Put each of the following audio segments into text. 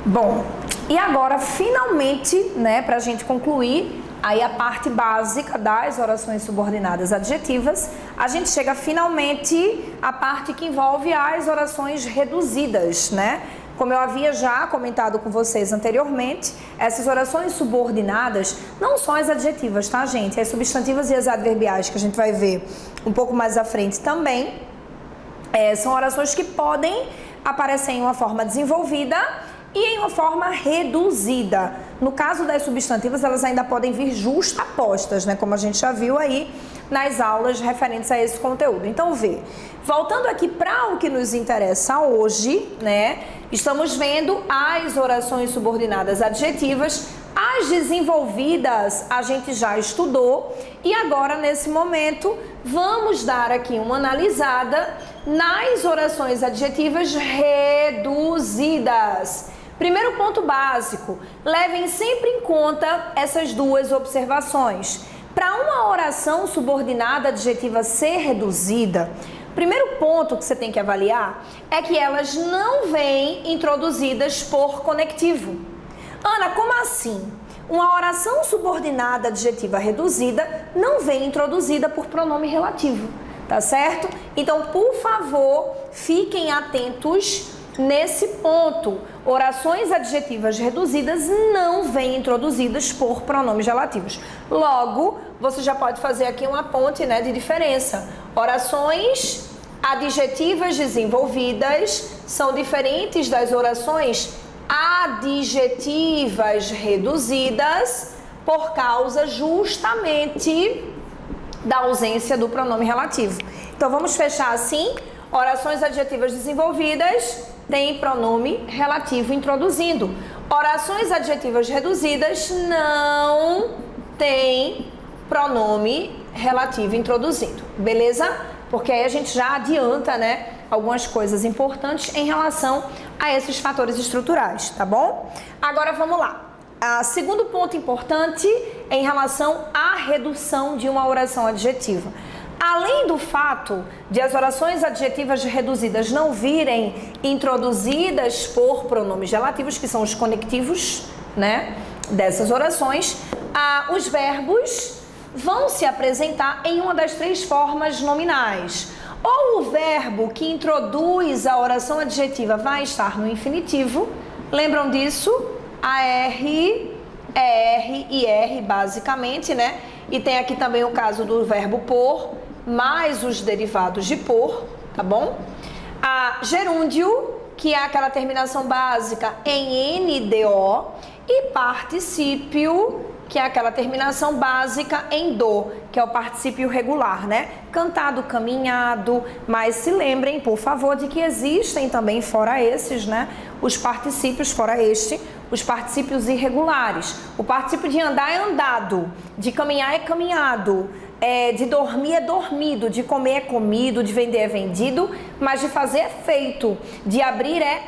Bom, e agora finalmente, né, para a gente concluir aí a parte básica das orações subordinadas adjetivas, a gente chega finalmente à parte que envolve as orações reduzidas, né? Como eu havia já comentado com vocês anteriormente, essas orações subordinadas, não só as adjetivas, tá, gente? As substantivas e as adverbiais, que a gente vai ver um pouco mais à frente também, são orações que podem aparecer em uma forma desenvolvida e em uma forma reduzida. No caso das substantivas, elas ainda podem vir justapostas, né? Como a gente já viu aí nas aulas referentes a esse conteúdo. Então, voltando aqui para o que nos interessa hoje, né? Estamos vendo as orações subordinadas adjetivas, as desenvolvidas a gente já estudou e agora, nesse momento, vamos dar aqui uma analisada nas orações adjetivas reduzidas. Primeiro ponto básico, levem sempre em conta essas duas observações. Para uma oração subordinada adjetiva ser reduzida, primeiro ponto que você tem que avaliar é que elas não vêm introduzidas por conectivo. Ana, como assim? Uma oração subordinada adjetiva reduzida não vem introduzida por pronome relativo, tá certo? Então, por favor, fiquem atentos nesse ponto. Orações adjetivas reduzidas não vêm introduzidas por pronomes relativos. Logo, você já pode fazer aqui uma ponte, né, de diferença. Orações adjetivas desenvolvidas são diferentes das orações adjetivas reduzidas por causa justamente da ausência do pronome relativo. Então, vamos fechar assim. Orações adjetivas desenvolvidas têm pronome relativo introduzindo. Orações adjetivas reduzidas não têm pronome relativo introduzindo. Beleza? Porque aí a gente já adianta, né, algumas coisas importantes em relação a esses fatores estruturais, tá bom? Agora vamos lá. Segundo ponto importante em relação à redução de uma oração adjetiva. Além do fato de as orações adjetivas reduzidas não virem introduzidas por pronomes relativos, que são os conectivos, né, dessas orações, os verbos vão se apresentar em uma das três formas nominais. Ou o verbo que introduz a oração adjetiva vai estar no infinitivo, lembram disso? AR, ER e R, basicamente, né? E tem aqui também o caso do verbo por, mais os derivados de por, tá bom? Gerúndio, que é aquela terminação básica em NDO, e particípio, que é aquela terminação básica em do, que é o particípio regular, né? Cantado, caminhado, mas se lembrem, por favor, de que existem também, fora esses, né? Os particípios, fora este, os particípios irregulares. O particípio de andar é andado, de caminhar é caminhado, de dormir é dormido, de comer é comido, de vender é vendido, mas de fazer é feito, de abrir é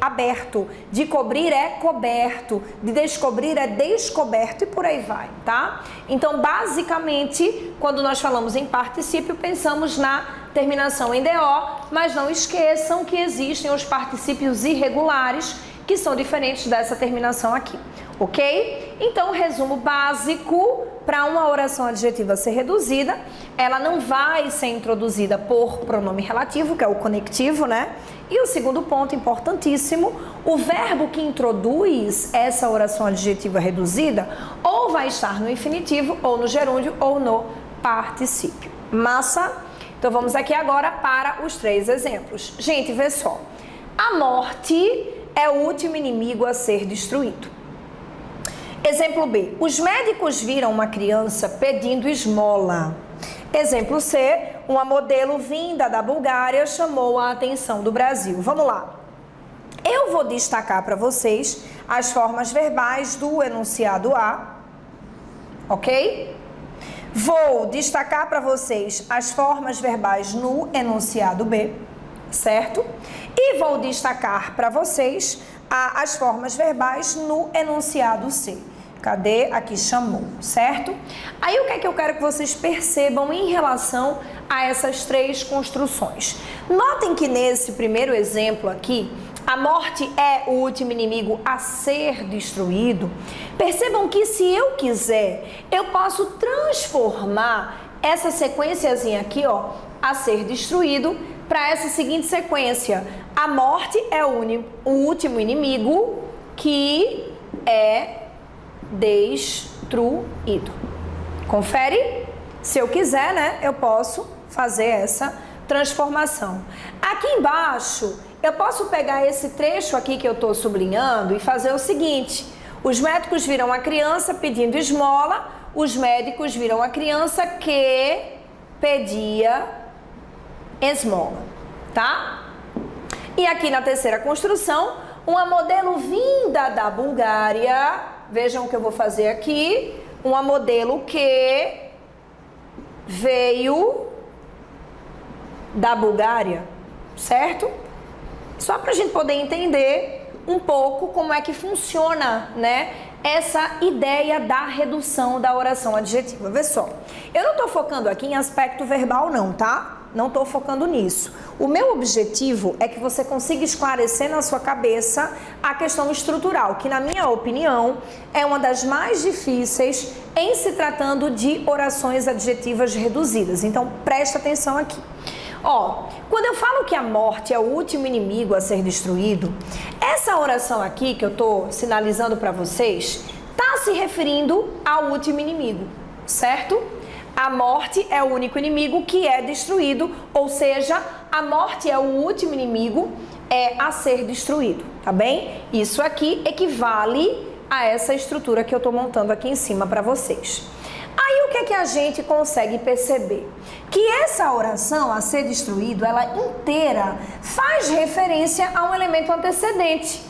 aberto, de cobrir é coberto, de descobrir é descoberto e por aí vai, tá? Então, basicamente, quando nós falamos em particípio, pensamos na terminação em DO, mas não esqueçam que existem os particípios irregulares, que são diferentes dessa terminação aqui, ok? Então, resumo básico, para uma oração adjetiva ser reduzida, ela não vai ser introduzida por pronome relativo, que é o conectivo, né? E o segundo ponto importantíssimo, o verbo que introduz essa oração adjetiva reduzida ou vai estar no infinitivo, ou no gerúndio, ou no particípio. Massa? Então, vamos aqui agora para os três exemplos. Gente, vê só. A morte é o último inimigo a ser destruído. Exemplo B. Os médicos viram uma criança pedindo esmola. Exemplo C. Uma modelo vinda da Bulgária chamou a atenção do Brasil. Vamos lá. Eu vou destacar para vocês as formas verbais do enunciado A, ok? Vou destacar para vocês as formas verbais no enunciado B, certo? E vou destacar para vocês as formas verbais no enunciado C. Cadê? Aqui chamou, certo? Aí o que é que eu quero que vocês percebam em relação a essas três construções? Notem que nesse primeiro exemplo aqui, A morte é o último inimigo a ser destruído. Percebam que se eu quiser, eu posso transformar essa sequenciazinha aqui, ó, a ser destruído, para essa seguinte sequência. A morte é o último inimigo que é destruído. Confere? Se eu quiser, né, eu posso fazer essa transformação. Aqui embaixo, eu posso pegar esse trecho aqui que eu estou sublinhando e fazer o seguinte: os médicos viram a criança pedindo esmola, os médicos viram a criança que pedia esmola, tá? E aqui na terceira construção, uma modelo vinda da Bulgária, vejam o que eu vou fazer aqui, uma modelo que veio da Bulgária, certo? Só para a gente poder entender um pouco como é que funciona, né, essa ideia da redução da oração adjetiva. Vê só, eu não estou focando aqui em aspecto verbal não, tá? Não estou focando nisso. O meu objetivo é que você consiga esclarecer na sua cabeça a questão estrutural, que na minha opinião é uma das mais difíceis em se tratando de orações adjetivas reduzidas. Então presta atenção aqui. Ó, quando eu falo que a morte é o último inimigo a ser destruído, essa oração aqui que eu estou sinalizando para vocês está se referindo ao último inimigo, certo? A morte é o único inimigo que é destruído, ou seja, a morte é o último inimigo a ser destruído, tá bem? Isso aqui equivale a essa estrutura que eu estou montando aqui em cima para vocês. Aí o que é que a gente consegue perceber? Que essa oração a ser destruído, ela inteira faz referência a um elemento antecedente.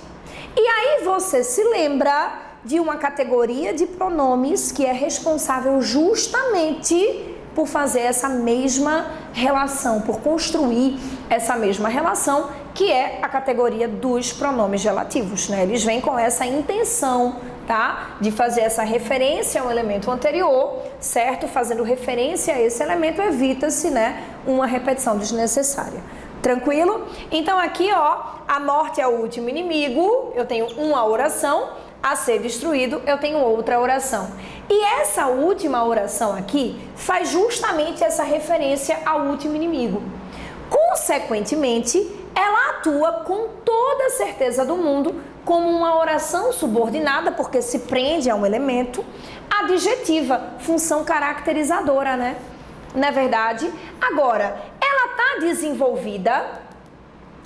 E aí você se lembra de uma categoria de pronomes que é responsável justamente por fazer essa mesma relação, por construir essa mesma relação, que é a categoria dos pronomes relativos, né? Eles vêm com essa intenção, tá? De fazer essa referência a um elemento anterior, certo? Fazendo referência a esse elemento, evita-se, né, uma repetição desnecessária. Tranquilo? Então aqui, ó, a morte é o último inimigo, eu tenho uma oração, a ser destruído, eu tenho outra oração. E essa última oração aqui faz justamente essa referência ao último inimigo. Consequentemente, ela atua com toda a certeza do mundo como uma oração subordinada, porque se prende a um elemento, adjetiva, função caracterizadora, né? Não é verdade? Agora, ela tá desenvolvida,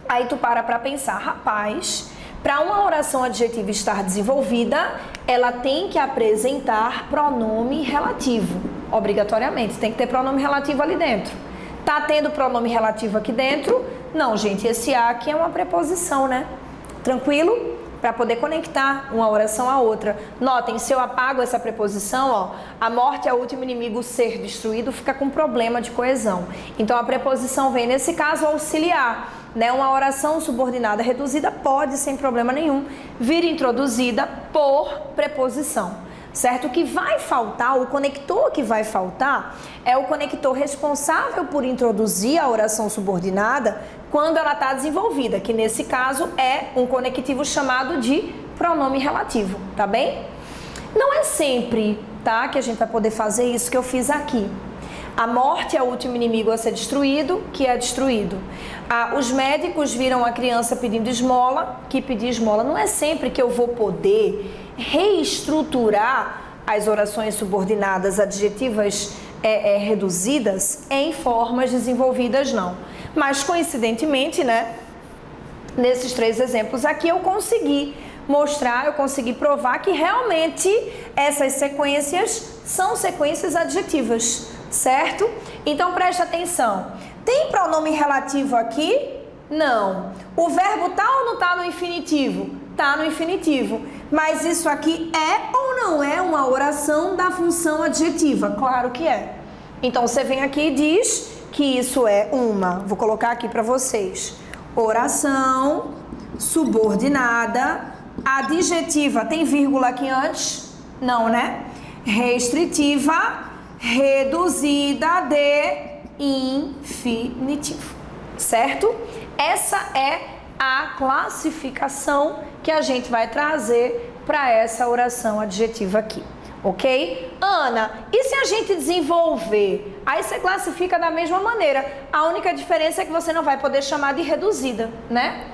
aí tu para pensar, rapaz, para uma oração adjetiva estar desenvolvida, ela tem que apresentar pronome relativo, obrigatoriamente, tem que ter pronome relativo ali dentro. Tá tendo pronome relativo aqui dentro? Não, gente, esse A aqui é uma preposição, né? Tranquilo? Para poder conectar uma oração à outra. Notem, se eu apago essa preposição, ó, a morte é o último inimigo ser destruído, fica com problema de coesão. Então a preposição vem, nesse caso, auxiliar, né? Uma oração subordinada reduzida pode, sem problema nenhum, vir introduzida por preposição, certo? O que vai faltar, o conector que vai faltar, é o conector responsável por introduzir a oração subordinada quando ela está desenvolvida, que nesse caso é um conectivo chamado de pronome relativo, tá bem? Não é sempre, tá, que a gente vai poder fazer isso que eu fiz aqui. A morte é o último inimigo a ser destruído, que é destruído. Os médicos viram a criança pedindo esmola, que pedir esmola. Não é sempre que eu vou poder reestruturar as orações subordinadas adjetivas reduzidas em formas desenvolvidas, não. Mas, coincidentemente, né, nesses três exemplos aqui, eu consegui mostrar, eu consegui provar que realmente essas sequências são sequências adjetivas, certo? Então, preste atenção. Tem pronome relativo aqui? Não. O verbo tá ou não tá no infinitivo? Tá no infinitivo. Mas isso aqui é ou não é uma oração da função adjetiva? Claro que é. Então, você vem aqui e diz que isso é uma, vou colocar aqui para vocês, oração subordinada adjetiva. Tem vírgula aqui antes? Não, né? Restritiva, reduzida de infinitivo, certo? Essa é a classificação que a gente vai trazer para essa oração adjetiva aqui, ok? Ana, e se a gente desenvolver? Aí você classifica da mesma maneira. A única diferença é que você não vai poder chamar de reduzida, né?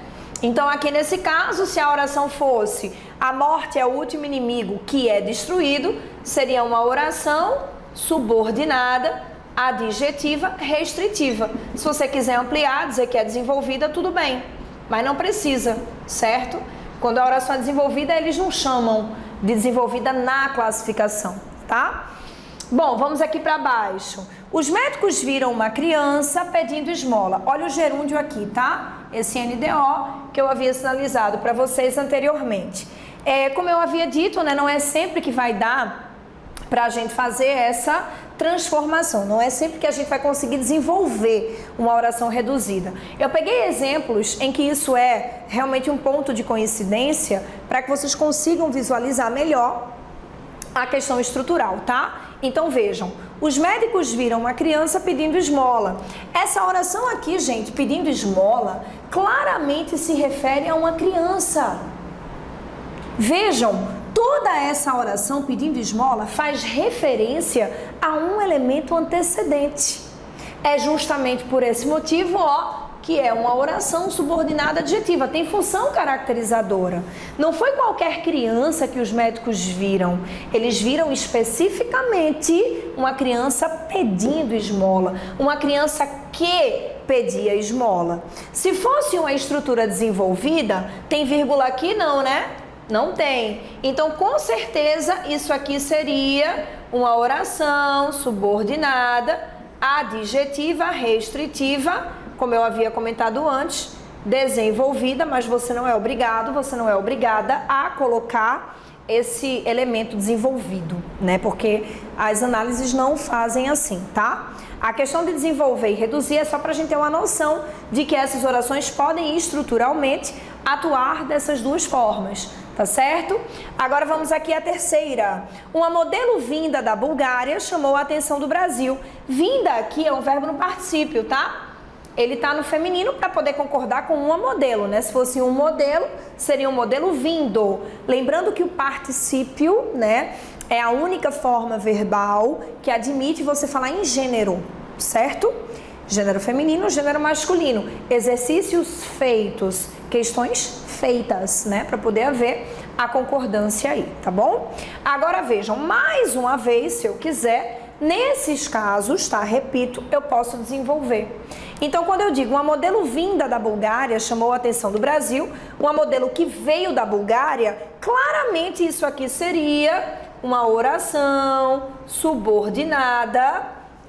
Então aqui nesse caso, se a oração fosse a morte é o último inimigo que é destruído, seria uma oração subordinada, adjetiva, restritiva. Se você quiser ampliar, dizer que é desenvolvida, tudo bem, mas não precisa, certo? Quando a oração é desenvolvida, eles não chamam de desenvolvida na classificação, tá? Bom, vamos aqui para baixo. Os médicos viram uma criança pedindo esmola. Olha o gerúndio aqui, tá? Esse NDO que eu havia sinalizado para vocês anteriormente. Como eu havia dito, né, não é sempre que vai dar para a gente fazer essa transformação. Não é sempre que a gente vai conseguir desenvolver uma oração reduzida. Eu peguei exemplos em que isso é realmente um ponto de coincidência para que vocês consigam visualizar melhor a questão estrutural, tá? Então vejam, os médicos viram uma criança pedindo esmola. Essa oração aqui, gente, pedindo esmola, claramente se refere a uma criança. Vejam, toda essa oração pedindo esmola faz referência a um elemento antecedente. É justamente por esse motivo, que é uma oração subordinada adjetiva, tem função caracterizadora. Não foi qualquer criança que os médicos viram, eles viram especificamente uma criança pedindo esmola, uma criança que pedia esmola. Se fosse uma estrutura desenvolvida, tem vírgula aqui? Não, né? Não tem. Então, com certeza, isso aqui seria uma oração subordinada, adjetiva, restritiva, como eu havia comentado antes, desenvolvida, mas você não é obrigado, você não é obrigada a colocar esse elemento desenvolvido, né? Porque as análises não fazem assim, tá? A questão de desenvolver e reduzir é só para a gente ter uma noção de que essas orações podem estruturalmente atuar dessas duas formas, tá certo? Agora vamos aqui à terceira. Uma modelo vinda da Bulgária chamou a atenção do Brasil. Vinda aqui é um verbo no particípio, tá? Ele está no feminino para poder concordar com uma modelo, né? Se fosse um modelo, seria um modelo vindo. Lembrando que o particípio, né, é a única forma verbal que admite você falar em gênero, certo? Gênero feminino, gênero masculino. Exercícios feitos, questões feitas, né? Para poder haver a concordância aí, tá bom? Agora vejam, mais uma vez, se eu quiser, nesses casos, tá? Repito, eu posso desenvolver. Então, quando eu digo uma modelo vinda da Bulgária chamou a atenção do Brasil, uma modelo que veio da Bulgária, claramente isso aqui seria uma oração subordinada,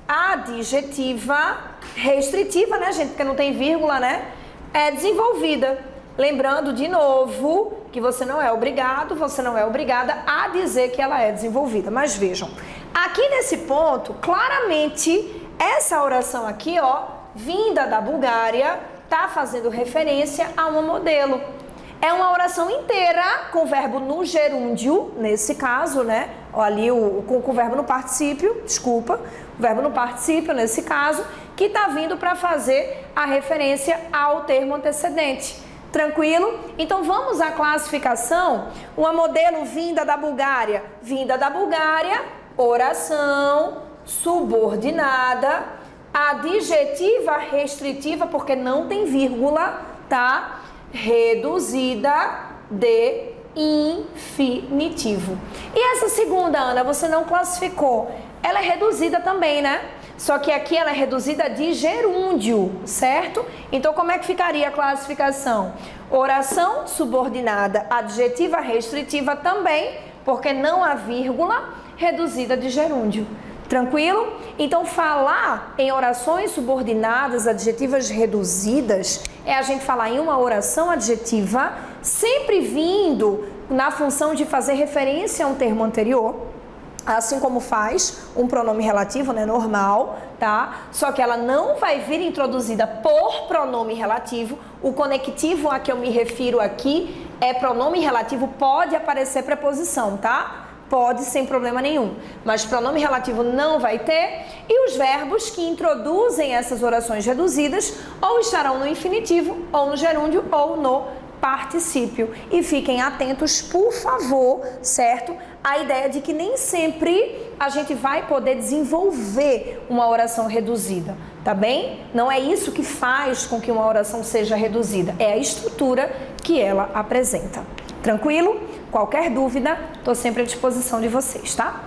adjetiva, restritiva, né, gente? Porque não tem vírgula, né? É desenvolvida. Lembrando, de novo, que você não é obrigado, você não é obrigada a dizer que ela é desenvolvida. Mas vejam, aqui nesse ponto, claramente, essa oração aqui, vinda da Bulgária, está fazendo referência a uma modelo. É uma oração inteira com o verbo no gerúndio, nesse caso, né? Ali com o verbo no particípio, desculpa, o verbo no particípio, nesse caso, que está vindo para fazer a referência ao termo antecedente. Tranquilo? Então vamos à classificação. Uma modelo vinda da Bulgária. Vinda da Bulgária, oração subordinada, adjetiva restritiva, porque não tem vírgula, tá? Reduzida de infinitivo. E essa segunda, Ana, você não classificou. Ela é reduzida também, né? Só que aqui ela é reduzida de gerúndio, certo? Então, como é que ficaria a classificação? Oração subordinada, adjetiva restritiva também, porque não há vírgula, reduzida de gerúndio. Tranquilo? Então, falar em orações subordinadas, adjetivas reduzidas, é a gente falar em uma oração adjetiva, sempre vindo na função de fazer referência a um termo anterior, assim como faz um pronome relativo, né, normal, tá? Só que ela não vai vir introduzida por pronome relativo. O conectivo a que eu me refiro aqui é pronome relativo, pode aparecer preposição, tá? Pode, sem problema nenhum, mas pronome relativo não vai ter, e os verbos que introduzem essas orações reduzidas ou estarão no infinitivo, ou no gerúndio, ou no particípio. E fiquem atentos, por favor, certo? A ideia de que nem sempre a gente vai poder desenvolver uma oração reduzida, tá bem? Não é isso que faz com que uma oração seja reduzida, é a estrutura que ela apresenta. Tranquilo? Qualquer dúvida, estou sempre à disposição de vocês, tá?